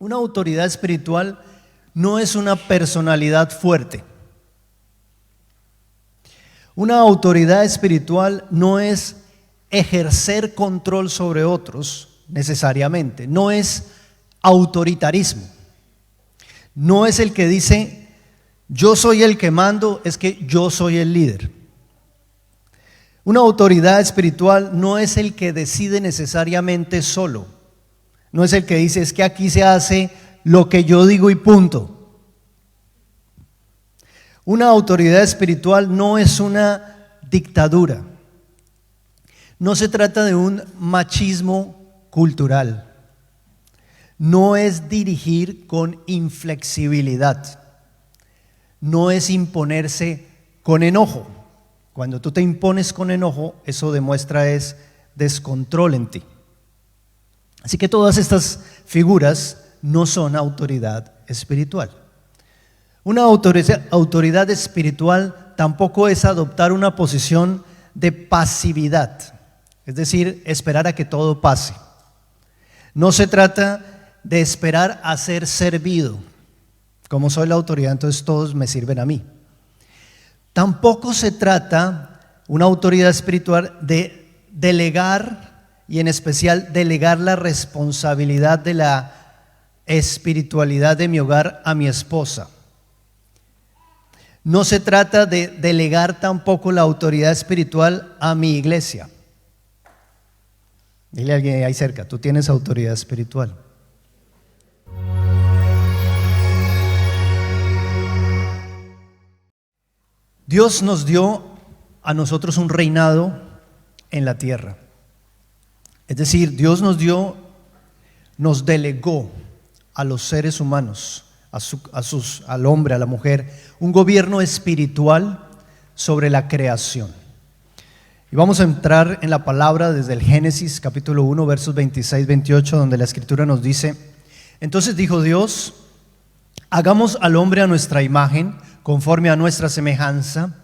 Una autoridad espiritual no es una personalidad fuerte. Una autoridad espiritual no es ejercer control sobre otros necesariamente, no es autoritarismo. No es el que dice, yo soy el que mando, es que yo soy el líder. Una autoridad espiritual no es el que decide necesariamente solo. No es el que dice, es que aquí se hace lo que yo digo y punto. Una autoridad espiritual no es una dictadura. No se trata de un machismo cultural. No es dirigir con inflexibilidad. No es imponerse con enojo. Cuando tú te impones con enojo, eso demuestra es descontrol en ti. Así que todas estas figuras no son autoridad espiritual. Una autoridad espiritual tampoco es adoptar una posición de pasividad, es decir, esperar a que todo pase. No se trata de esperar a ser servido. Como soy la autoridad, entonces todos me sirven a mí. Tampoco se trata, una autoridad espiritual, de delegar, y en especial delegar la responsabilidad de la espiritualidad de mi hogar a mi esposa. No se trata de delegar tampoco la autoridad espiritual a mi iglesia. Dile a alguien ahí cerca, tú tienes autoridad espiritual. Dios nos dio a nosotros un reinado en la tierra. Es decir, Dios nos delegó a los seres humanos, al hombre, a la mujer, un gobierno espiritual sobre la creación. Y vamos a entrar en la palabra desde el Génesis capítulo 1, versos 26-28, donde la escritura nos dice: entonces dijo Dios, hagamos al hombre a nuestra imagen, conforme a nuestra semejanza,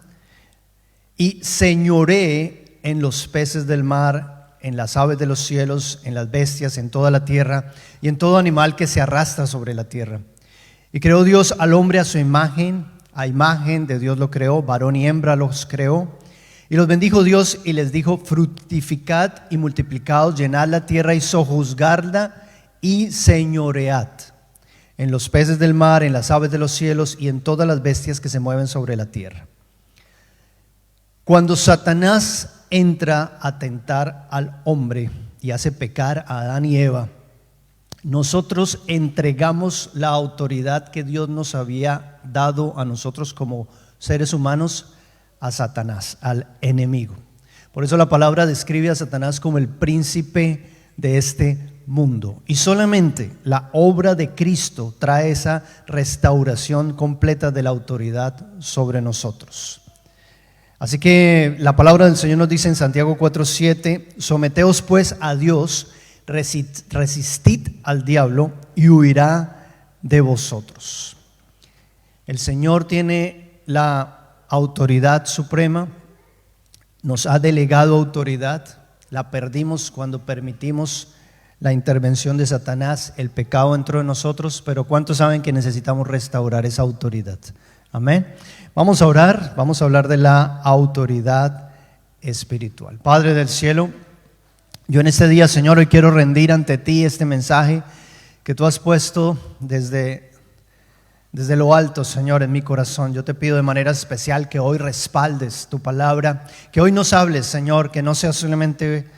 y señoree en los peces del mar, en las aves de los cielos, en las bestias, en toda la tierra, y en todo animal que se arrastra sobre la tierra. Y creó Dios al hombre a su imagen, a imagen de Dios lo creó, varón y hembra los creó. Y los bendijo Dios y les dijo: fructificad y multiplicaos, llenad la tierra y sojuzgadla y señoread en los peces del mar, en las aves de los cielos y en todas las bestias que se mueven sobre la tierra. Cuando Satanás entra a tentar al hombre y hace pecar a Adán y Eva, nosotros entregamos la autoridad que Dios nos había dado a nosotros como seres humanos a Satanás, al enemigo. Por eso la palabra describe a Satanás como el príncipe de este mundo. Y solamente la obra de Cristo trae esa restauración completa de la autoridad sobre nosotros. Así que la palabra del Señor nos dice en Santiago 4:7: someteos pues a Dios, resistid al diablo y huirá de vosotros. El Señor tiene la autoridad suprema, nos ha delegado autoridad, la perdimos cuando permitimos la intervención de Satanás, el pecado entró en nosotros, pero ¿cuántos saben que necesitamos restaurar esa autoridad? Amén. Vamos a orar, vamos a hablar de la autoridad espiritual. Padre del cielo, yo en este día, Señor, hoy quiero rendir ante ti este mensaje que tú has puesto desde lo alto, Señor, en mi corazón. Yo te pido de manera especial que hoy respaldes tu palabra, que hoy nos hables, Señor, que no sea solamente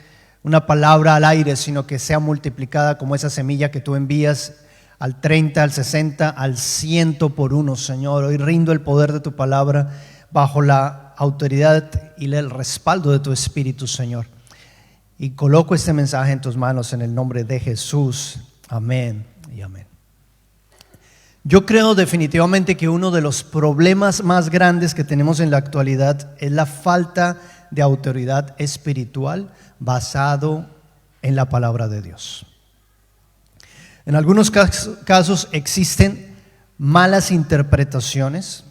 una palabra al aire, sino que sea multiplicada como esa semilla que tú envías al 30, al 60, al 100 por uno, Señor. Hoy rindo el poder de tu palabra bajo la autoridad y el respaldo de tu Espíritu, Señor. Y coloco este mensaje en tus manos en el nombre de Jesús. Amén y amén. Yo creo definitivamente que uno de los problemas más grandes que tenemos en la actualidad es la falta de autoridad espiritual basado en la palabra de Dios. En algunos casos existen malas interpretaciones.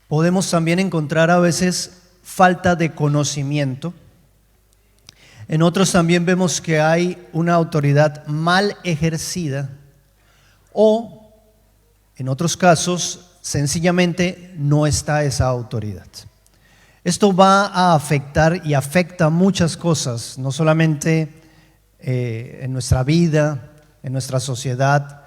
Podemos también encontrar a veces falta de conocimiento. En otros también vemos que hay una autoridad mal ejercida o en otros casos sencillamente no está esa autoridad. Esto va a afectar y afecta muchas cosas, no solamente en nuestra vida, en nuestra sociedad.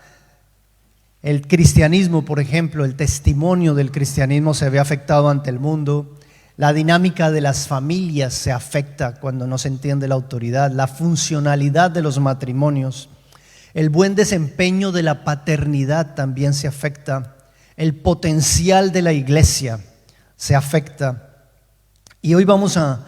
El cristianismo, por ejemplo, el testimonio del cristianismo se ve afectado ante el mundo. La dinámica de las familias se afecta cuando no se entiende la autoridad. La funcionalidad de los matrimonios. El buen desempeño de la paternidad también se afecta. El potencial de la iglesia se afecta. Y hoy vamos a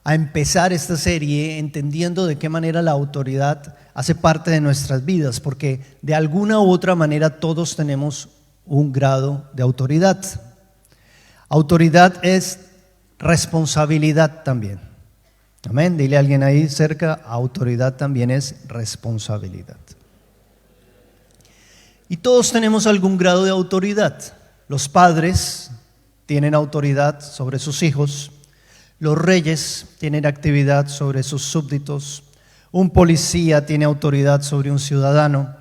empezar esta serie entendiendo de qué manera la autoridad hace parte de nuestras vidas, porque de alguna u otra manera todos tenemos un grado de autoridad. Autoridad es responsabilidad también. Amén. Dile a alguien ahí cerca, autoridad también es responsabilidad. Y todos tenemos algún grado de autoridad. Los padres tienen autoridad sobre sus hijos. Los reyes tienen actividad sobre sus súbditos. Un policía tiene autoridad sobre un ciudadano.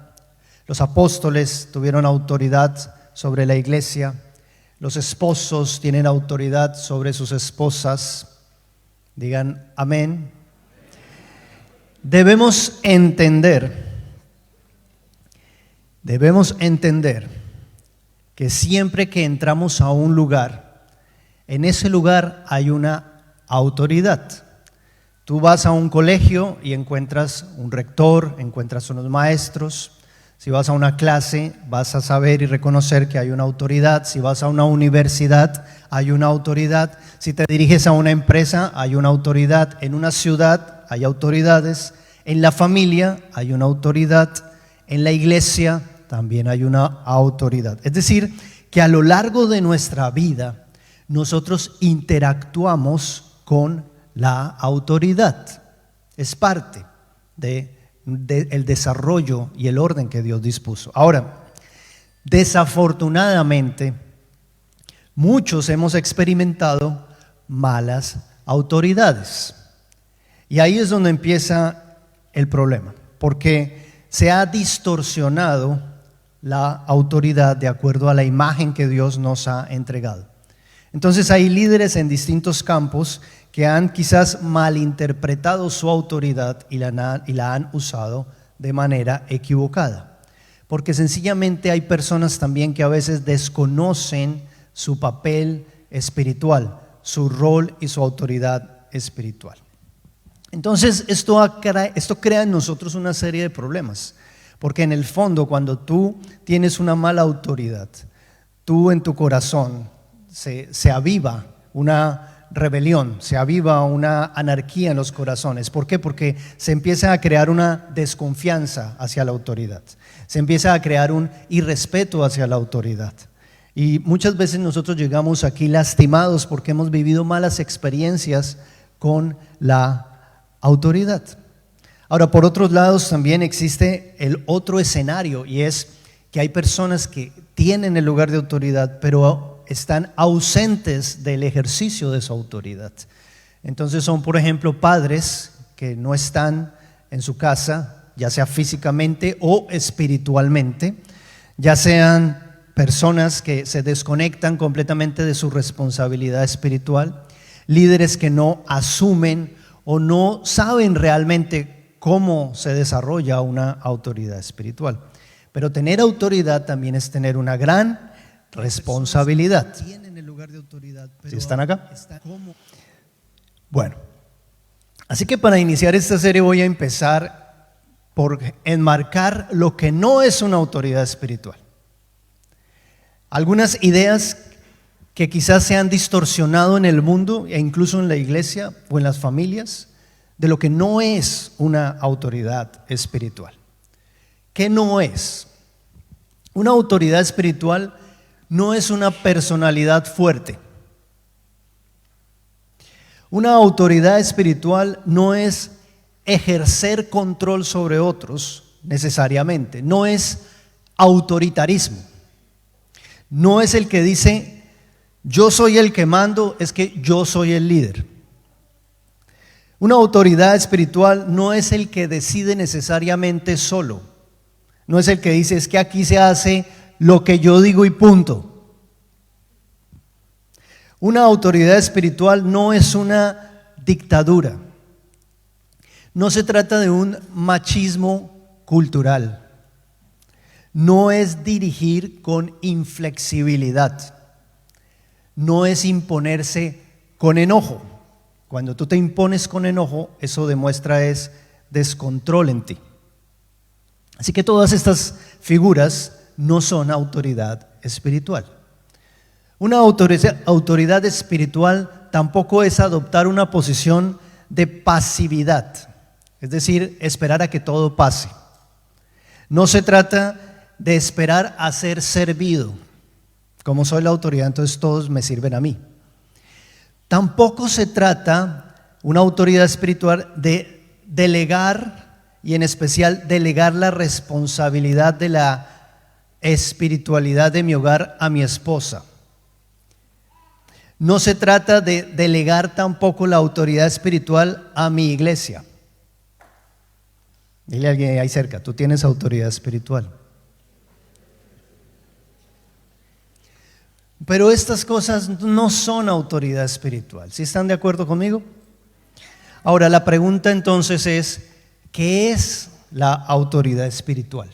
Los apóstoles tuvieron autoridad sobre la iglesia. Los esposos tienen autoridad sobre sus esposas. Digan amén. Debemos entender que siempre que entramos a un lugar, en ese lugar hay una autoridad. Tú vas a un colegio y encuentras un rector, encuentras unos maestros. Si vas a una clase, vas a saber y reconocer que hay una autoridad. Si vas a una universidad, hay una autoridad. Si te diriges a una empresa, hay una autoridad. En una ciudad hay autoridades. En la familia hay una autoridad. En la iglesia también hay una autoridad. Es decir, que a lo largo de nuestra vida nosotros interactuamos con la autoridad. Es parte del desarrollo y el orden que Dios dispuso. Ahora, desafortunadamente, muchos hemos experimentado malas autoridades. Y ahí es donde empieza el problema, porque se ha distorsionado la autoridad de acuerdo a la imagen que Dios nos ha entregado. Entonces hay líderes en distintos campos que han quizás malinterpretado su autoridad y la han usado de manera equivocada. Porque sencillamente hay personas también que a veces desconocen su papel espiritual, su rol y su autoridad espiritual. Entonces esto crea en nosotros una serie de problemas. Porque en el fondo, cuando tú tienes una mala autoridad, tú en tu corazón se aviva una rebelión, se aviva una anarquía en los corazones. ¿Por qué? Porque se empieza a crear una desconfianza hacia la autoridad. Se empieza a crear un irrespeto hacia la autoridad. Y muchas veces nosotros llegamos aquí lastimados porque hemos vivido malas experiencias con la autoridad. Ahora, por otros lados también existe el otro escenario, y es que hay personas que tienen el lugar de autoridad, pero están ausentes del ejercicio de su autoridad. Entonces son, por ejemplo, padres que no están en su casa, ya sea físicamente o espiritualmente, ya sean personas que se desconectan completamente de su responsabilidad espiritual, líderes que no asumen o no saben realmente cómo se desarrolla una autoridad espiritual. Pero tener autoridad también es tener una gran responsabilidad. ¿Sí están acá? Bueno, así que para iniciar esta serie voy a empezar por enmarcar lo que no es una autoridad espiritual. Algunas ideas que quizás se han distorsionado en el mundo e incluso en la iglesia o en las familias de lo que no es una autoridad espiritual. ¿Qué no es? Una autoridad espiritual no es una personalidad fuerte. Una autoridad espiritual no es ejercer control sobre otros necesariamente, no es autoritarismo. No es el que dice, yo soy el que mando, es que yo soy el líder. Una autoridad espiritual no es el que decide necesariamente solo. No es el que dice, es que aquí se hace lo que yo digo y punto. Una autoridad espiritual no es una dictadura. No se trata de un machismo cultural. No es dirigir con inflexibilidad. No es imponerse con enojo. Cuando tú te impones con enojo, eso demuestra es descontrol en ti. Así que todas estas figuras no son autoridad espiritual. Una autoridad espiritual tampoco es adoptar una posición de pasividad, es decir, esperar a que todo pase. No se trata de esperar a ser servido. Como soy la autoridad, entonces todos me sirven a mí. Tampoco se trata, una autoridad espiritual, de delegar, y en especial delegar la responsabilidad de la espiritualidad de mi hogar a mi esposa. No se trata de delegar tampoco la autoridad espiritual a mi iglesia. Dile a alguien ahí cerca, tú tienes autoridad espiritual. Pero estas cosas no son autoridad espiritual. ¿Sí están de acuerdo conmigo? Ahora, la pregunta entonces es, ¿qué es la autoridad espiritual?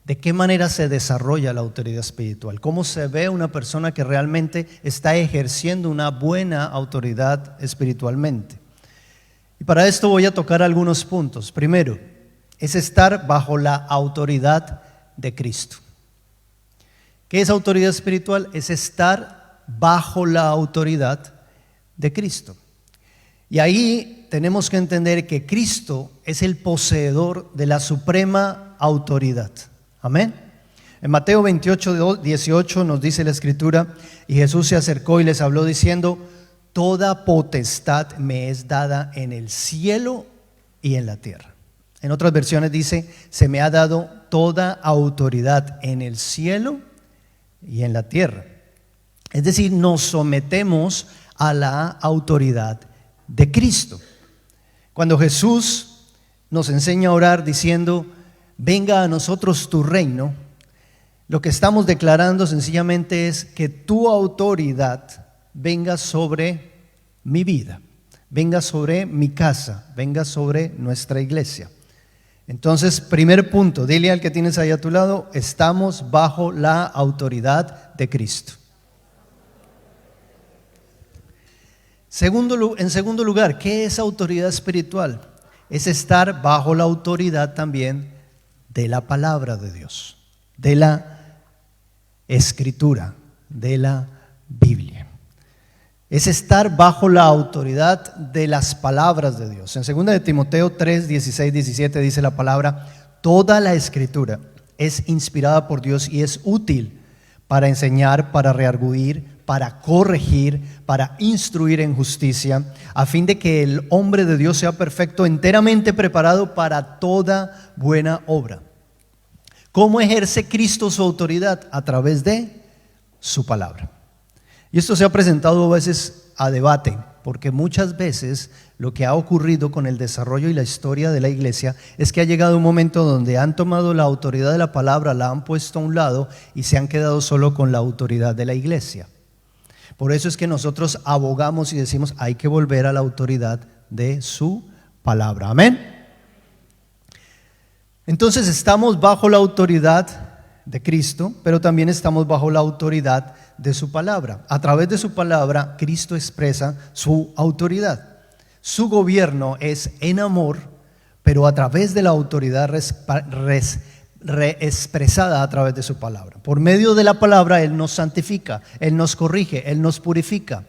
¿De qué manera se desarrolla la autoridad espiritual? ¿Cómo se ve una persona que realmente está ejerciendo una buena autoridad espiritualmente? Y para esto voy a tocar algunos puntos. Primero, es estar bajo la autoridad de Cristo. ¿Qué es autoridad espiritual? Es estar bajo la autoridad de Cristo. Y ahí tenemos que entender que Cristo es el poseedor de la suprema autoridad. Amén. En Mateo 28, 18 nos dice la Escritura, y Jesús se acercó y les habló diciendo, toda potestad me es dada en el cielo y en la tierra. En otras versiones dice, se me ha dado toda autoridad en el cielo y en la tierra. Es decir, nos sometemos a la autoridad de Cristo. Cuando Jesús nos enseña a orar diciendo, venga a nosotros tu reino, lo que estamos declarando sencillamente es que tu autoridad venga sobre mi vida, venga sobre mi casa, venga sobre nuestra iglesia. Entonces, primer punto, dile al que tienes ahí a tu lado, estamos bajo la autoridad de Cristo. En segundo lugar, ¿qué es autoridad espiritual? Es estar bajo la autoridad también de la palabra de Dios, de la Escritura, de la Biblia. Es estar bajo la autoridad de las palabras de Dios. En 2 de Timoteo 3, 16, 17 dice la palabra, toda la Escritura es inspirada por Dios y es útil para enseñar, para redarguir, para corregir, para instruir en justicia, a fin de que el hombre de Dios sea perfecto, enteramente preparado para toda buena obra. ¿Cómo ejerce Cristo su autoridad? A través de su palabra. Y esto se ha presentado a veces a debate, porque muchas veces lo que ha ocurrido con el desarrollo y la historia de la iglesia es que ha llegado un momento donde han tomado la autoridad de la palabra, la han puesto a un lado y se han quedado solo con la autoridad de la iglesia. Por eso es que nosotros abogamos y decimos hay que volver a la autoridad de su palabra. Amén. Entonces estamos bajo la autoridad de Cristo, pero también estamos bajo la autoridad de su palabra. A través de su palabra, Cristo expresa su autoridad. Su gobierno es en amor, pero a través de la autoridad expresada a través de su palabra. Por medio de la palabra, Él nos santifica, Él nos corrige, Él nos purifica.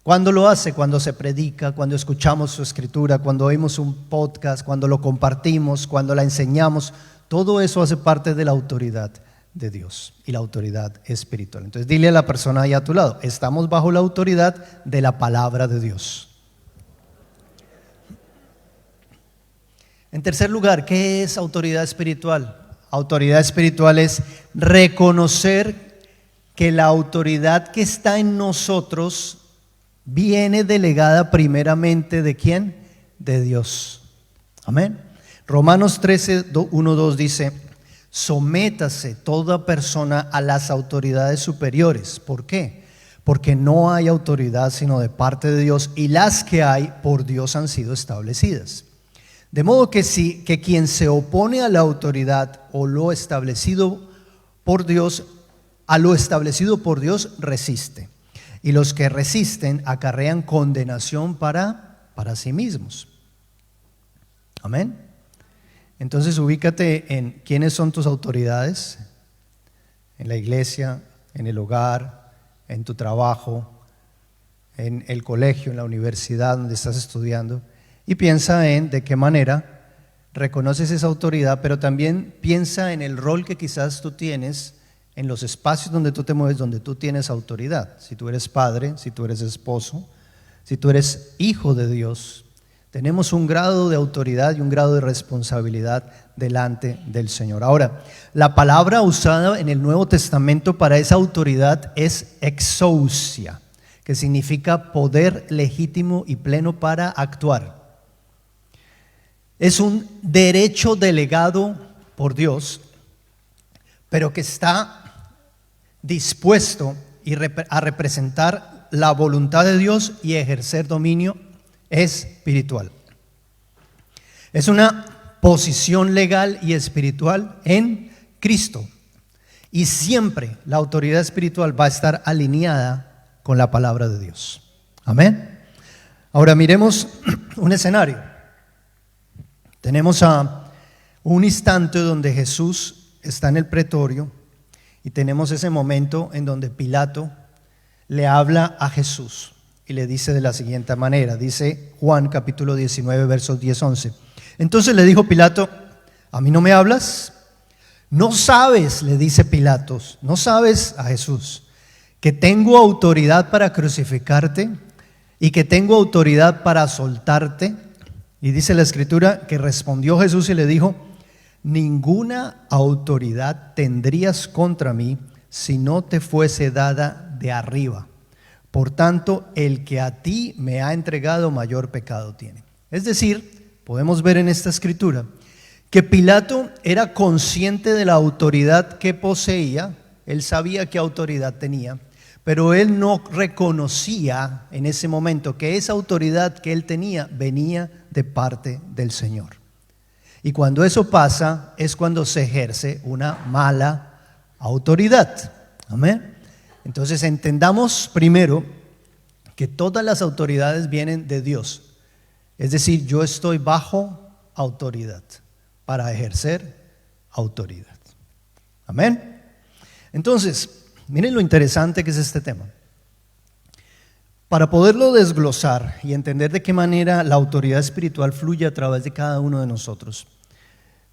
¿Cuándo lo hace? Cuando se predica, cuando escuchamos su escritura, cuando oímos un podcast, cuando lo compartimos, cuando la enseñamos. Todo eso hace parte de la autoridad de Dios y la autoridad espiritual. Entonces dile a la persona ahí a tu lado, estamos bajo la autoridad de la palabra de Dios. En tercer lugar, ¿qué es autoridad espiritual? Autoridad espiritual es reconocer que la autoridad que está en nosotros viene delegada primeramente ¿de quién? De Dios. Amén. Romanos 13, 1, 2 dice, Sométase toda persona a las autoridades superiores. ¿Por qué? Porque no hay autoridad sino de parte de Dios, y las que hay por Dios han sido establecidas. De modo que quien se opone a la autoridad o lo establecido por Dios, a lo establecido por Dios resiste. Y los que resisten acarrean condenación para sí mismos. Amén. Entonces ubícate en quiénes son tus autoridades, en la iglesia, en el hogar, en tu trabajo, en el colegio, en la universidad donde estás estudiando, y piensa en de qué manera reconoces esa autoridad, pero también piensa en el rol que quizás tú tienes en los espacios donde tú te mueves, donde tú tienes autoridad. Si tú eres padre, si tú eres esposo, si tú eres hijo de Dios, tenemos un grado de autoridad y un grado de responsabilidad delante del Señor. Ahora, la palabra usada en el Nuevo Testamento para esa autoridad es exousia, que significa poder legítimo y pleno para actuar. Es un derecho delegado por Dios, pero que está dispuesto a representar la voluntad de Dios y ejercer dominio espiritual. Es una posición legal y espiritual en Cristo, y siempre la autoridad espiritual va a estar alineada con la palabra de Dios. Amén. Ahora miremos un escenario. Tenemos a un instante donde Jesús está en el pretorio, y tenemos ese momento en donde Pilato le habla a Jesús y le dice de la siguiente manera. Dice Juan capítulo 19 versos 10-11. Entonces le dijo Pilato: ¿a mí no me hablas? ¿No sabes, le dice Pilato, no sabes a Jesús, que tengo autoridad para crucificarte y que tengo autoridad para soltarte? Y dice la Escritura que respondió Jesús y le dijo: ninguna autoridad tendrías contra mí si no te fuese dada de arriba. Por tanto, el que a ti me ha entregado mayor pecado tiene. Es decir, podemos ver en esta Escritura que Pilato era consciente de la autoridad que poseía. Él sabía qué autoridad tenía, pero él no reconocía en ese momento que esa autoridad que él tenía venía de parte del Señor. Y cuando eso pasa es cuando se ejerce una mala autoridad. Amén. Entonces entendamos primero que todas las autoridades vienen de Dios. Es decir, yo estoy bajo autoridad para ejercer autoridad. Amén. Entonces, miren lo interesante que es este tema. Para poderlo desglosar y entender de qué manera la autoridad espiritual fluye a través de cada uno de nosotros,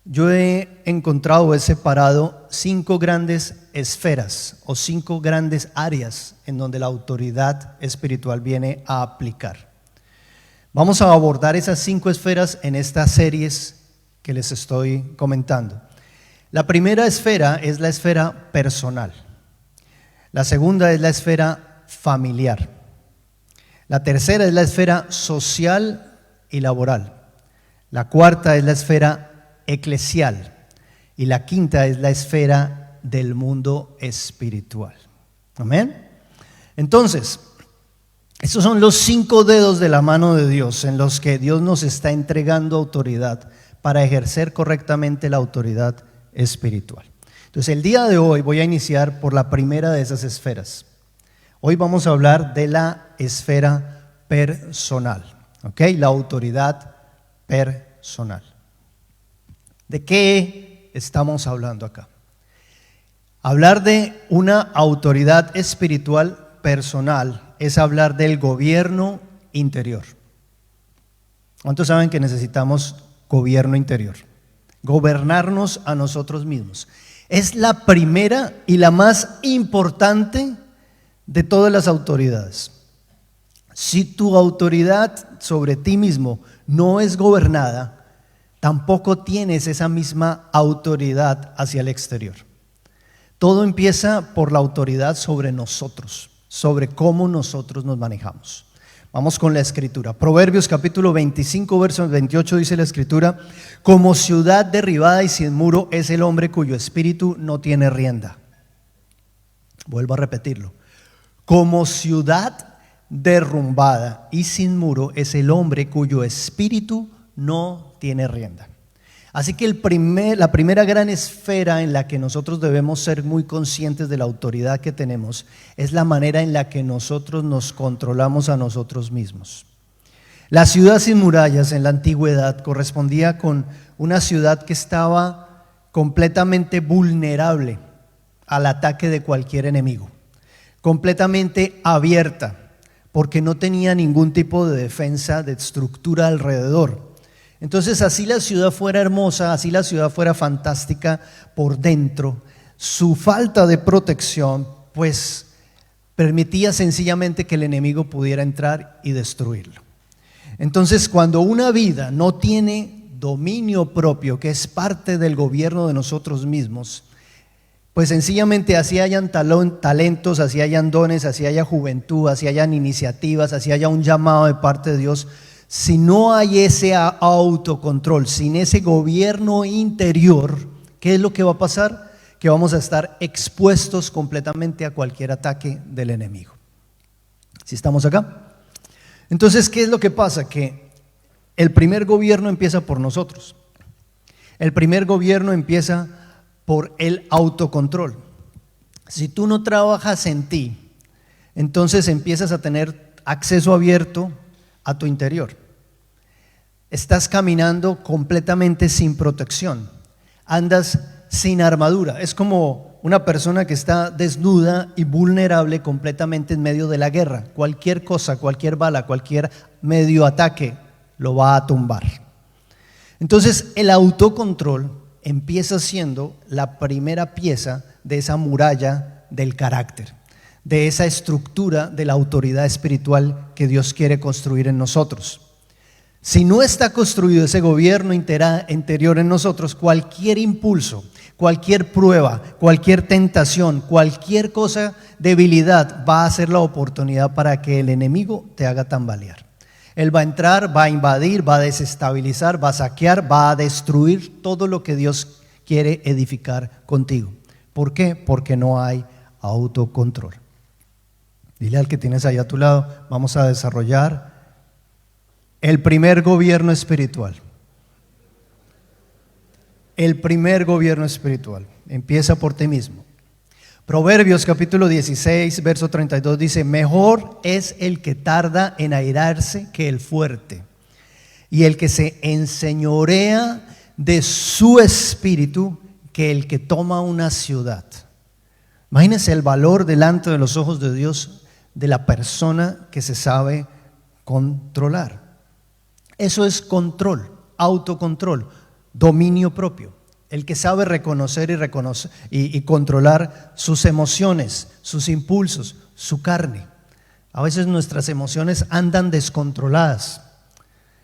yo he encontrado, he separado 5 grandes esferas o 5 grandes áreas en donde la autoridad espiritual viene a aplicar. Vamos a abordar esas 5 esferas en estas series que les estoy comentando. La primera esfera es la esfera personal. La segunda es la esfera familiar. La tercera es la esfera social y laboral. La cuarta es la esfera eclesial. Y la quinta es la esfera del mundo espiritual. Amén. Entonces, estos son los 5 dedos de la mano de Dios en los que Dios nos está entregando autoridad para ejercer correctamente la autoridad espiritual. Entonces, el día de hoy voy a iniciar por la primera de esas esferas. Hoy vamos a hablar de la esfera personal, ¿ok? La autoridad personal. ¿De qué estamos hablando acá? Hablar de una autoridad espiritual personal es hablar del gobierno interior. ¿Cuántos saben que necesitamos gobierno interior? Gobernarnos a nosotros mismos. Es la primera y la más importante de todas las autoridades. Si tu autoridad sobre ti mismo no es gobernada, tampoco tienes esa misma autoridad hacia el exterior. Todo empieza por la autoridad sobre nosotros, sobre cómo nosotros nos manejamos. Vamos con la escritura. Proverbios capítulo 25, verso 28 dice la escritura: como ciudad derribada y sin muro es el hombre cuyo espíritu no tiene rienda. Vuelvo a repetirlo. Como ciudad derrumbada y sin muro es el hombre cuyo espíritu no tiene rienda. Así que la primera gran esfera en la que nosotros debemos ser muy conscientes de la autoridad que tenemos es la manera en la que nosotros nos controlamos a nosotros mismos. La ciudad sin murallas en la antigüedad correspondía con una ciudad que estaba completamente vulnerable al ataque de cualquier enemigo, completamente abierta, porque no tenía ningún tipo de defensa, de estructura alrededor. Entonces, así la ciudad fuera hermosa, así la ciudad fuera fantástica por dentro, su falta de protección pues permitía sencillamente que el enemigo pudiera entrar y destruirlo. Entonces, cuando una vida no tiene dominio propio, que es parte del gobierno de nosotros mismos, pues sencillamente así hayan talentos, así hayan dones, así haya juventud, así hayan iniciativas, así haya un llamado de parte de Dios, si no hay ese autocontrol, sin ese gobierno interior, ¿qué es lo que va a pasar? Que vamos a estar expuestos completamente a cualquier ataque del enemigo. ¿Sí estamos acá? Entonces, ¿qué es lo que pasa? Que el primer gobierno empieza por nosotros. El primer gobierno empieza por el autocontrol. Si tú no trabajas en ti, entonces empiezas a tener acceso abierto a tu interior. Estás caminando completamente sin protección, andas sin armadura. Es como una persona que está desnuda y vulnerable completamente en medio de la guerra. Cualquier cosa, cualquier bala, cualquier medio ataque lo va a tumbar. Entonces el autocontrol empieza siendo la primera pieza de esa muralla del carácter, de esa estructura de la autoridad espiritual que Dios quiere construir en nosotros. Si no está construido ese gobierno interior en nosotros, cualquier impulso, cualquier prueba, cualquier tentación, cualquier cosa, debilidad, va a ser la oportunidad para que el enemigo te haga tambalear. Él va a entrar, va a invadir, va a desestabilizar, va a saquear, va a destruir todo lo que Dios quiere edificar contigo. ¿Por qué? Porque no hay autocontrol. Dile al que tienes ahí a tu lado: vamos a desarrollar el primer gobierno espiritual. El primer gobierno espiritual empieza por ti mismo. Proverbios capítulo 16, verso 32 dice: mejor es el que tarda en airarse que el fuerte, y el que se enseñorea de su espíritu que el que toma una ciudad. Imagínense el valor delante de los ojos de Dios de la persona que se sabe controlar. Eso es control, autocontrol, dominio propio. El que sabe reconocer y controlar sus emociones, sus impulsos, su carne. A veces nuestras emociones andan descontroladas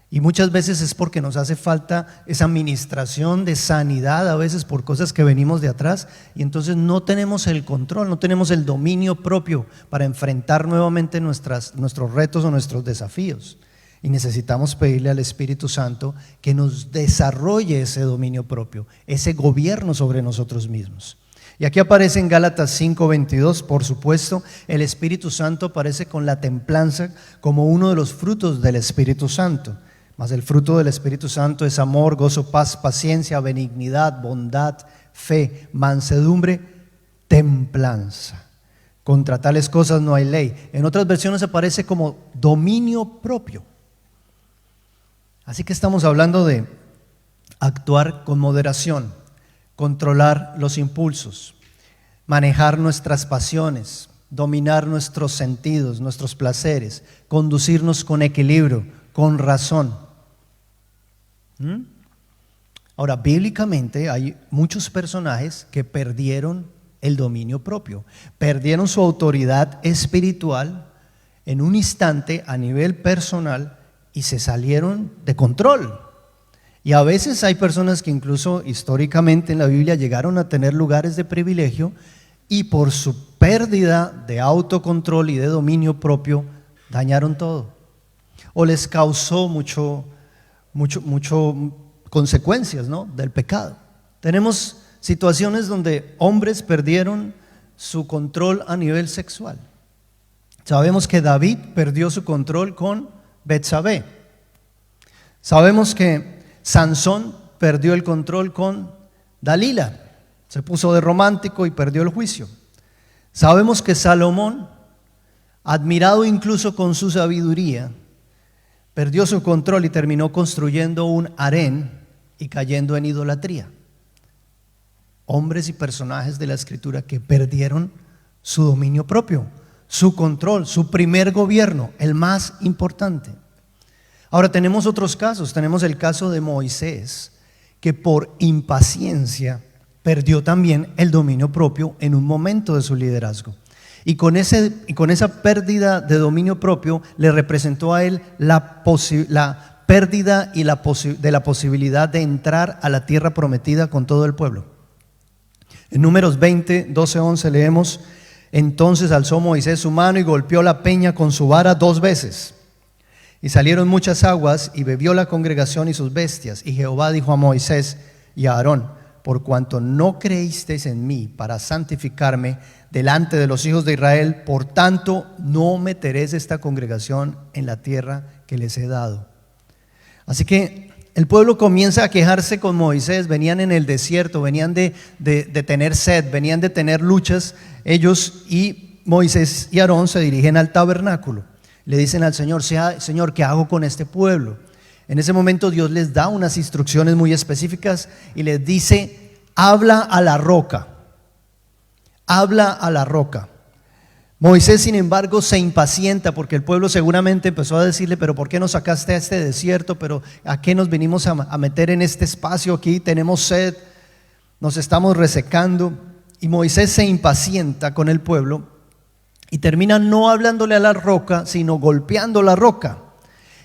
y muchas veces es porque nos hace falta esa administración de sanidad, a veces por cosas que venimos de atrás, y entonces no tenemos el control, no tenemos el dominio propio para enfrentar nuevamente nuestros retos o nuestros desafíos. Y necesitamos pedirle al Espíritu Santo que nos desarrolle ese dominio propio, ese gobierno sobre nosotros mismos. Y aquí aparece en Gálatas 5:22, por supuesto, el Espíritu Santo aparece con la templanza como uno de los frutos del Espíritu Santo. Mas el fruto del Espíritu Santo es amor, gozo, paz, paciencia, benignidad, bondad, fe, mansedumbre, templanza. Contra tales cosas no hay ley. En otras versiones aparece como dominio propio. Así que estamos hablando de actuar con moderación, controlar los impulsos, manejar nuestras pasiones, dominar nuestros sentidos, nuestros placeres, conducirnos con equilibrio, con razón. Ahora, bíblicamente hay muchos personajes que perdieron el dominio propio, perdieron su autoridad espiritual en un instante a nivel personal y se salieron de control. Y a veces hay personas que incluso históricamente en la Biblia llegaron a tener lugares de privilegio y por su pérdida de autocontrol y de dominio propio dañaron todo. o les causó mucho consecuencias, ¿no?, del pecado. Tenemos situaciones donde hombres perdieron su control a nivel sexual. Sabemos que David perdió su control con Betsabé. Sabemos que Sansón perdió el control con Dalila. Se puso de romántico y perdió el juicio. Sabemos que Salomón, admirado incluso con su sabiduría, perdió su control y terminó construyendo un harén y cayendo en idolatría. Hombres y personajes de la Escritura que perdieron su dominio propio, su control, su primer gobierno, el más importante. Ahora tenemos otros casos. Tenemos el caso de Moisés, que por impaciencia perdió también el dominio propio en un momento de su liderazgo. Y con esa pérdida de dominio propio le representó a él la pérdida de la posibilidad de entrar a la tierra prometida con todo el pueblo. En Números 20, 12, 11 leemos: entonces alzó Moisés su mano y golpeó la peña con su vara 2 veces. Y salieron muchas aguas y bebió la congregación y sus bestias. Y Jehová dijo a Moisés y a Aarón: por cuanto no creísteis en mí para santificarme delante de los hijos de Israel, por tanto no meteréis esta congregación en la tierra que les he dado. Así que el pueblo comienza a quejarse con Moisés. Venían en el desierto, venían de tener sed, venían de tener luchas. Ellos y Moisés y Aarón se dirigen al tabernáculo. Le dicen al Señor: Señor, ¿qué hago con este pueblo? En ese momento Dios les da unas instrucciones muy específicas y les dice: habla a la roca. Habla a la roca. Moisés, sin embargo, se impacienta porque el pueblo seguramente empezó a decirle: pero ¿por qué nos sacaste a este desierto? ¿Pero a qué nos vinimos a meter en este espacio aquí? Tenemos sed, nos estamos resecando. Y Moisés se impacienta con el pueblo y termina no hablándole a la roca, sino golpeando la roca.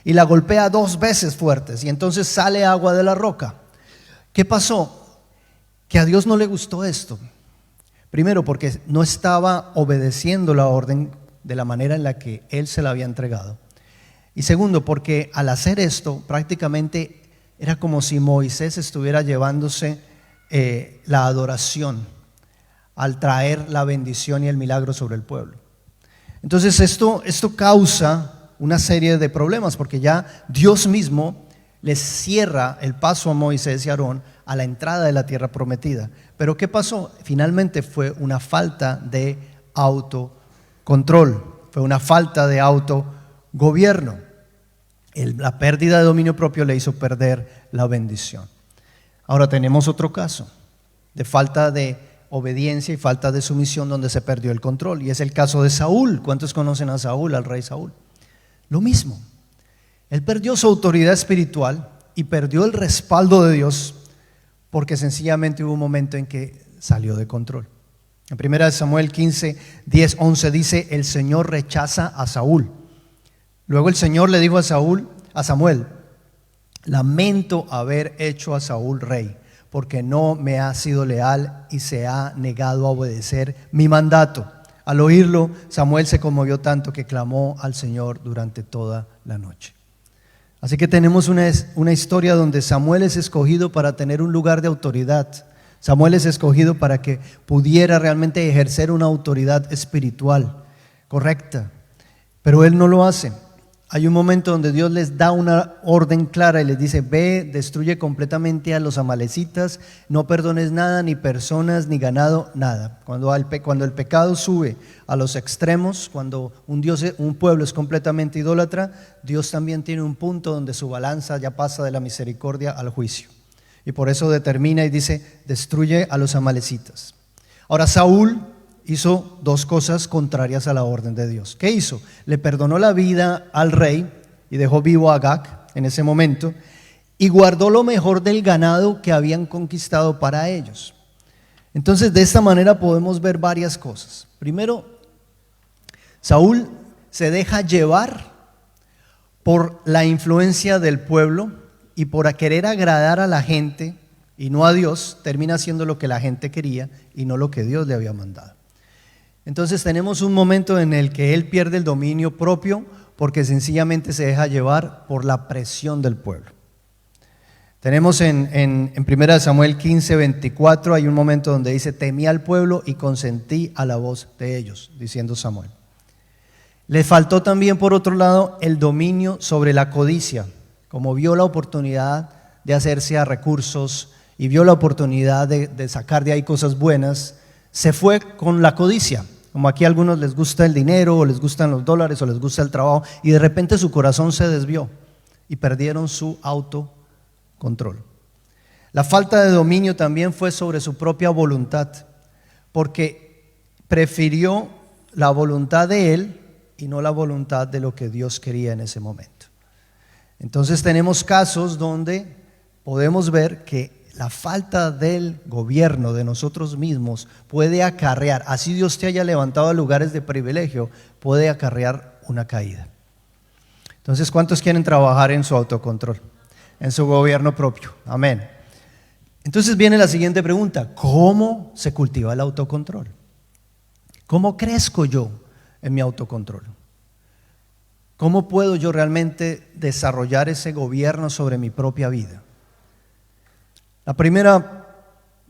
Y la golpea 2 veces fuertes y entonces sale agua de la roca. ¿Qué pasó? Que a Dios no le gustó esto. Primero, porque no estaba obedeciendo la orden de la manera en la que Él se la había entregado. Y segundo, porque al hacer esto prácticamente era como si Moisés estuviera llevándose la adoración al traer la bendición y el milagro sobre el pueblo. Entonces esto causa una serie de problemas, porque ya Dios mismo les cierra el paso a Moisés y Aarón a la entrada de la tierra prometida. Pero ¿qué pasó? Finalmente fue una falta de autocontrol, fue una falta de autogobierno. La pérdida de dominio propio le hizo perder la bendición. Ahora tenemos otro caso de falta de obediencia y falta de sumisión donde se perdió el control, y es el caso de Saúl. ¿Cuántos conocen a Saúl, al rey Saúl? Lo mismo. Él perdió su autoridad espiritual y perdió el respaldo de Dios porque sencillamente hubo un momento en que salió de control. En 1 Samuel 15, 10, 11 dice: el Señor rechaza a Saúl. Luego el Señor le dijo a Samuel: lamento haber hecho a Saúl rey, porque no me ha sido leal y se ha negado a obedecer mi mandato. Al oírlo, Samuel se conmovió tanto que clamó al Señor durante toda la noche. Así que tenemos una historia donde Samuel es escogido para tener un lugar de autoridad. Samuel es escogido para que pudiera realmente ejercer una autoridad espiritual correcta, pero él no lo hace. Hay un momento donde Dios les da una orden clara y les dice: ve, destruye completamente a los amalecitas, no perdones nada, ni personas, ni ganado, nada. Cuando el pecado sube a los extremos, cuando un pueblo es completamente idólatra, Dios también tiene un punto donde su balanza ya pasa de la misericordia al juicio. Y por eso determina y dice: destruye a los amalecitas. Ahora Saúl hizo 2 cosas contrarias a la orden de Dios. ¿Qué hizo? Le perdonó la vida al rey y dejó vivo a Agag en ese momento, y guardó lo mejor del ganado que habían conquistado para ellos. Entonces, de esta manera podemos ver varias cosas. Primero, Saúl se deja llevar por la influencia del pueblo y por querer agradar a la gente y no a Dios. Termina haciendo lo que la gente quería y no lo que Dios le había mandado. Entonces tenemos un momento en el que él pierde el dominio propio porque sencillamente se deja llevar por la presión del pueblo. Tenemos en 1 Samuel 15:24, hay un momento donde dice: temí al pueblo y consentí a la voz de ellos, diciendo Samuel. Le faltó también, por otro lado, el dominio sobre la codicia. Como vio la oportunidad de hacerse a recursos y vio la oportunidad de sacar de ahí cosas buenas, se fue con la codicia. Como aquí a algunos les gusta el dinero, o les gustan los dólares, o les gusta el trabajo, y de repente su corazón se desvió y perdieron su autocontrol. La falta de dominio también fue sobre su propia voluntad, porque prefirió la voluntad de él y no la voluntad de lo que Dios quería en ese momento. Entonces tenemos casos donde podemos ver que la falta del gobierno de nosotros mismos puede acarrear, así Dios te haya levantado a lugares de privilegio, puede acarrear una caída. Entonces, ¿cuántos quieren trabajar en su autocontrol, en su gobierno propio? Amén. Entonces viene la siguiente pregunta: ¿cómo se cultiva el autocontrol? ¿Cómo crezco yo en mi autocontrol? ¿Cómo puedo yo realmente desarrollar ese gobierno sobre mi propia vida?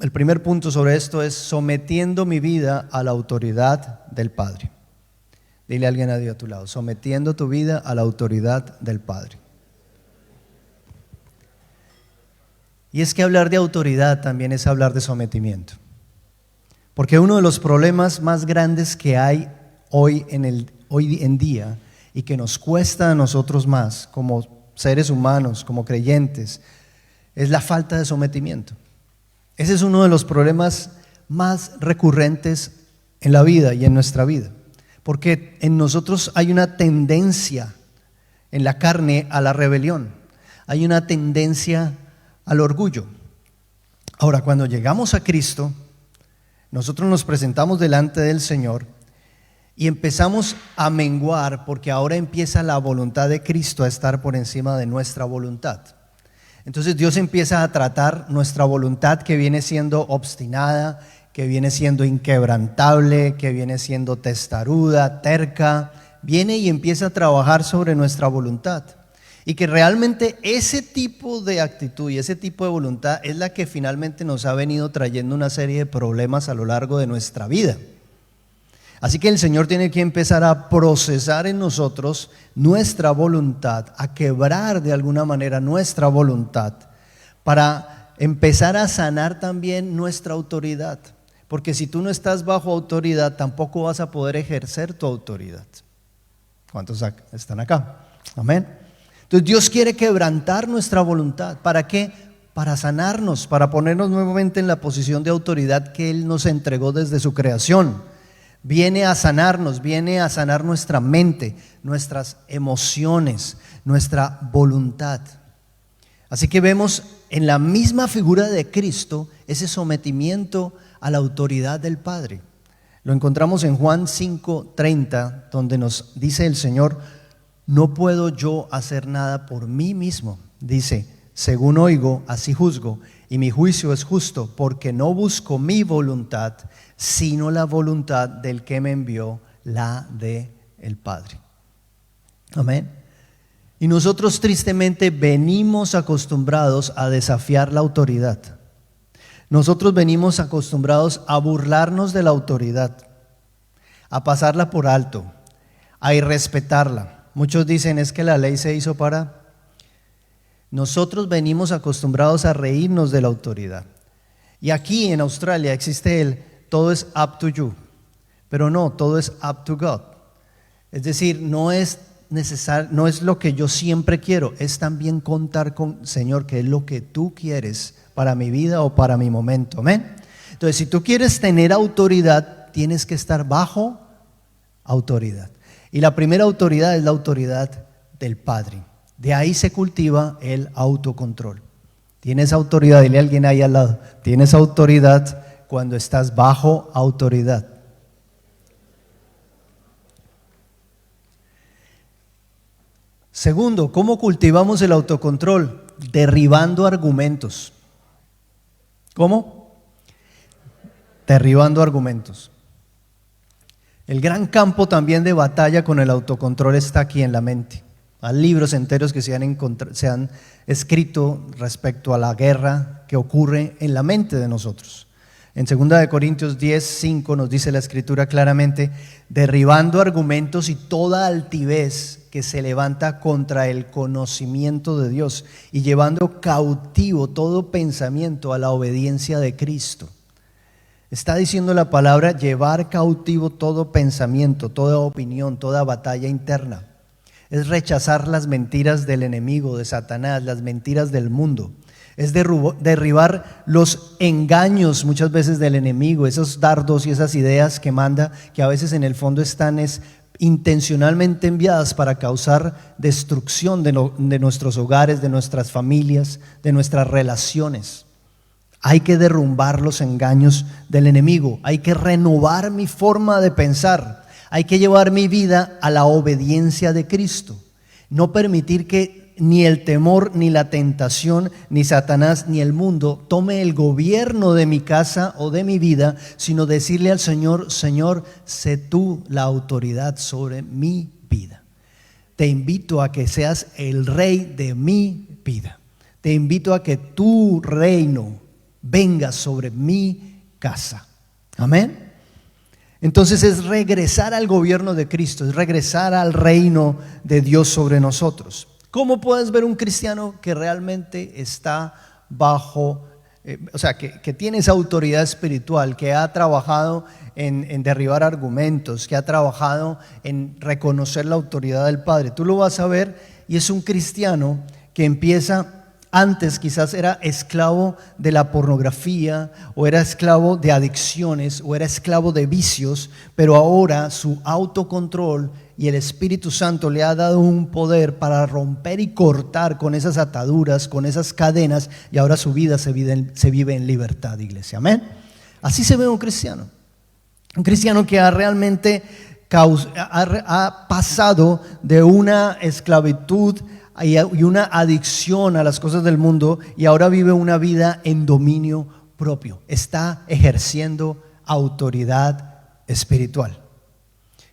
El primer punto sobre esto es sometiendo mi vida a la autoridad del Padre. Dile a alguien a tu lado: sometiendo tu vida a la autoridad del Padre. Y es que hablar de autoridad también es hablar de sometimiento. Porque uno de los problemas más grandes que hay hoy en día y que nos cuesta a nosotros más como seres humanos, como creyentes, es la falta de sometimiento. Ese es uno de los problemas más recurrentes en la vida y en nuestra vida, porque en nosotros hay una tendencia en la carne a la rebelión, hay una tendencia al orgullo. Ahora, cuando llegamos a Cristo, nosotros nos presentamos delante del Señor y empezamos a menguar, porque ahora empieza la voluntad de Cristo a estar por encima de nuestra voluntad. Entonces Dios empieza a tratar nuestra voluntad, que viene siendo obstinada, que viene siendo inquebrantable, que viene siendo testaruda, terca, viene y empieza a trabajar sobre nuestra voluntad. Y que realmente ese tipo de actitud y ese tipo de voluntad es la que finalmente nos ha venido trayendo una serie de problemas a lo largo de nuestra vida. Así que el Señor tiene que empezar a procesar en nosotros nuestra voluntad, a quebrar de alguna manera nuestra voluntad, para empezar a sanar también nuestra autoridad. Porque si tú no estás bajo autoridad, tampoco vas a poder ejercer tu autoridad. ¿Cuántos están acá? Amén. Entonces Dios quiere quebrantar nuestra voluntad. ¿Para qué? Para sanarnos, para ponernos nuevamente en la posición de autoridad que Él nos entregó desde su creación. Viene a sanarnos, viene a sanar nuestra mente, nuestras emociones, nuestra voluntad. Así que vemos en la misma figura de Cristo ese sometimiento a la autoridad del Padre. Lo encontramos en Juan 5:30, donde nos dice el Señor: no puedo yo hacer nada por mí mismo. Dice: según oigo, así juzgo, y mi juicio es justo, porque no busco mi voluntad, sino la voluntad del que me envió, la de el Padre. Amén. Y nosotros tristemente venimos acostumbrados a desafiar la autoridad. Nosotros venimos acostumbrados a burlarnos de la autoridad, a pasarla por alto, a irrespetarla. Muchos dicen: es que la ley se hizo para... Nosotros venimos acostumbrados a reírnos de la autoridad. Y aquí en Australia existe todo es up to you, pero no, todo es up to God. Es decir, no es necesario, no es lo que yo siempre quiero, es también contar con Señor, que es lo que tú quieres para mi vida o para mi momento. Amén. Entonces, si tú quieres tener autoridad, tienes que estar bajo autoridad. Y la primera autoridad es la autoridad del Padre. De ahí se cultiva el autocontrol. Tienes autoridad, dile a alguien ahí al lado, tienes autoridad cuando estás bajo autoridad. Segundo, ¿cómo cultivamos el autocontrol? Derribando argumentos. ¿Cómo? Derribando argumentos. El gran campo también de batalla con el autocontrol está aquí en la mente. Hay libros enteros que se han escrito respecto a la guerra que ocurre en la mente de nosotros. En 2 Corintios 10:5 nos dice la Escritura claramente: derribando argumentos y toda altivez que se levanta contra el conocimiento de Dios y llevando cautivo todo pensamiento a la obediencia de Cristo. Está diciendo la palabra llevar cautivo todo pensamiento, toda opinión, toda batalla interna. Es rechazar las mentiras del enemigo, de Satanás, las mentiras del mundo. Es derribar los engaños muchas veces del enemigo, esos dardos y esas ideas que manda, que a veces en el fondo están intencionalmente enviadas para causar destrucción de nuestros hogares, de nuestras familias, de nuestras relaciones. Hay que derrumbar los engaños del enemigo, hay que renovar mi forma de pensar, hay que llevar mi vida a la obediencia de Cristo, no permitir que ni el temor, ni la tentación, ni Satanás, ni el mundo tome el gobierno de mi casa o de mi vida, sino decirle al Señor: Señor, sé tú la autoridad sobre mi vida. Te invito a que seas el rey de mi vida. Te invito a que tu reino venga sobre mi casa. Amén. Entonces es regresar al gobierno de Cristo, es regresar al reino de Dios sobre nosotros. ¿Cómo puedes ver un cristiano que realmente está bajo, que tiene esa autoridad espiritual, que ha trabajado en derribar argumentos, que ha trabajado en reconocer la autoridad del Padre? Tú lo vas a ver, y es un cristiano que empieza. Antes quizás era esclavo de la pornografía, o era esclavo de adicciones, o era esclavo de vicios, pero ahora su autocontrol y el Espíritu Santo le ha dado un poder para romper y cortar con esas ataduras, con esas cadenas, y ahora su vida se vive en libertad, iglesia. Amén. Así se ve un cristiano que ha realmente ha pasado de una esclavitud y una adicción a las cosas del mundo, y ahora vive una vida en dominio propio. Está ejerciendo autoridad espiritual.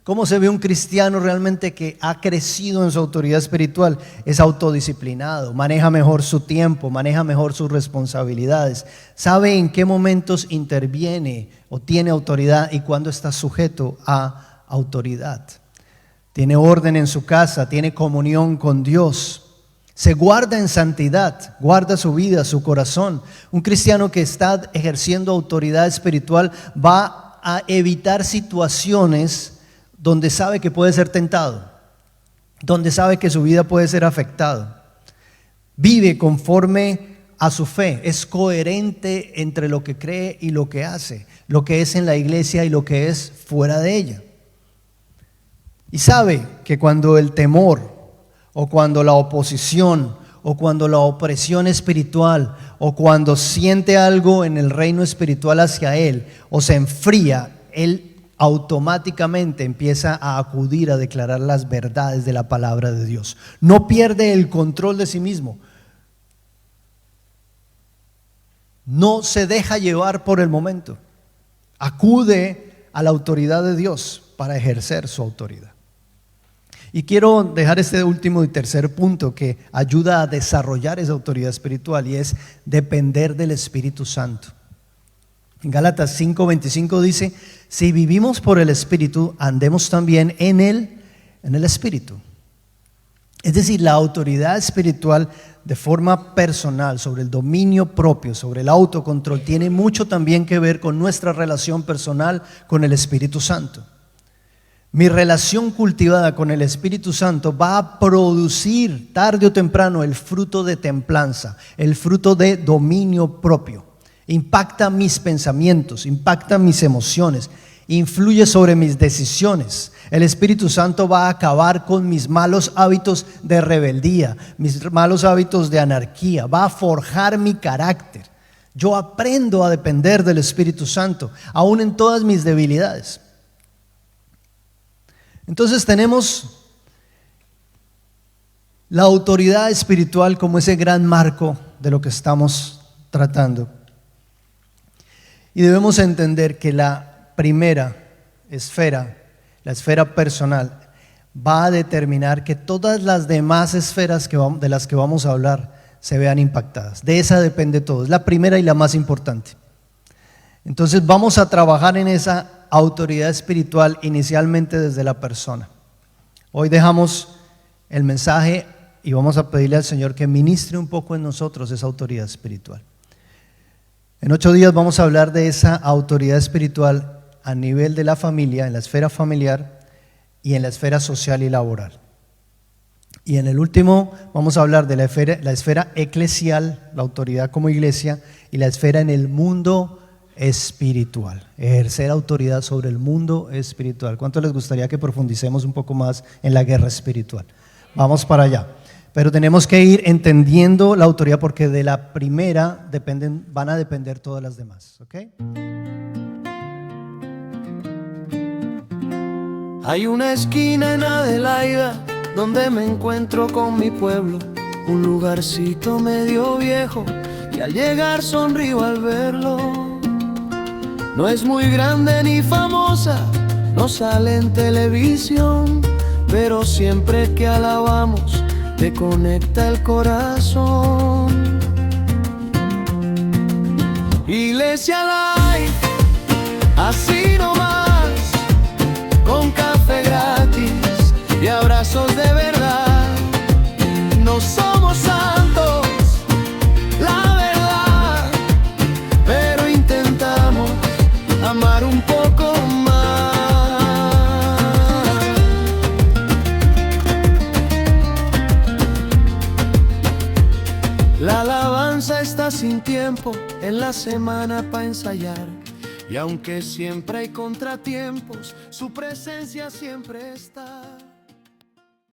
¿Cómo se ve un cristiano realmente que ha crecido en su autoridad espiritual? Es autodisciplinado, maneja mejor su tiempo, maneja mejor sus responsabilidades, sabe en qué momentos interviene o tiene autoridad y cuándo está sujeto a autoridad. Tiene orden en su casa, tiene comunión con Dios, se guarda en santidad, guarda su vida, su corazón. Un cristiano que está ejerciendo autoridad espiritual va a evitar situaciones donde sabe que puede ser tentado, donde sabe que su vida puede ser afectada. Vive conforme a su fe, es coherente entre lo que cree y lo que hace, lo que es en la iglesia y lo que es fuera de ella. Y sabe que cuando el temor, o cuando la oposición, o cuando la opresión espiritual, o cuando siente algo en el reino espiritual hacia él, o se enfría, él automáticamente empieza a acudir a declarar las verdades de la palabra de Dios. No pierde el control de sí mismo. No se deja llevar por el momento. Acude a la autoridad de Dios para ejercer su autoridad. Y quiero dejar este último y tercer punto que ayuda a desarrollar esa autoridad espiritual, y es depender del Espíritu Santo. En Gálatas 5:25 dice: si vivimos por el Espíritu, andemos también en el Espíritu. Es decir, la autoridad espiritual de forma personal, sobre el dominio propio, sobre el autocontrol, tiene mucho también que ver con nuestra relación personal con el Espíritu Santo. Mi relación cultivada con el Espíritu Santo va a producir tarde o temprano el fruto de templanza, el fruto de dominio propio. Impacta mis pensamientos, impacta mis emociones, influye sobre mis decisiones. El Espíritu Santo va a acabar con mis malos hábitos de rebeldía, mis malos hábitos de anarquía, va a forjar mi carácter. Yo aprendo a depender del Espíritu Santo, aún en todas mis debilidades. Entonces tenemos la autoridad espiritual como ese gran marco de lo que estamos tratando. Y debemos entender que la primera esfera la esfera personal, va a determinar que todas las demás esferas de las que vamos a hablar se vean impactadas. De esa depende todo, es la primera y la más importante. Entonces vamos a trabajar en esa autoridad espiritual inicialmente desde la persona. Hoy dejamos el mensaje y vamos a pedirle al Señor que ministre un poco en nosotros esa autoridad espiritual. En 8 días vamos a hablar de esa autoridad espiritual a nivel de la familia, en la esfera familiar y en la esfera social y laboral. Y en el último vamos a hablar de la esfera eclesial, la autoridad como iglesia, y la esfera en el mundo espiritual, ejercer autoridad sobre el mundo espiritual. ¿Cuánto les gustaría que profundicemos un poco más en la guerra espiritual? Vamos para allá. Pero tenemos que ir entendiendo la autoridad porque de la primera van a depender todas las demás. ¿Ok? Hay una esquina en Adelaida donde me encuentro con mi pueblo, un lugarcito medio viejo que al llegar sonrío al verlo. No es muy grande ni famosa, no sale en televisión, pero siempre que alabamos te conecta el corazón. Iglesia Life, así nomás, con café gratis y abrazos de verdad. No somos santos, la verdad, pero intentamos amar un poco más. La alabanza está sin tiempo en la semana para ensayar, y aunque siempre hay contratiempos, su presencia siempre está.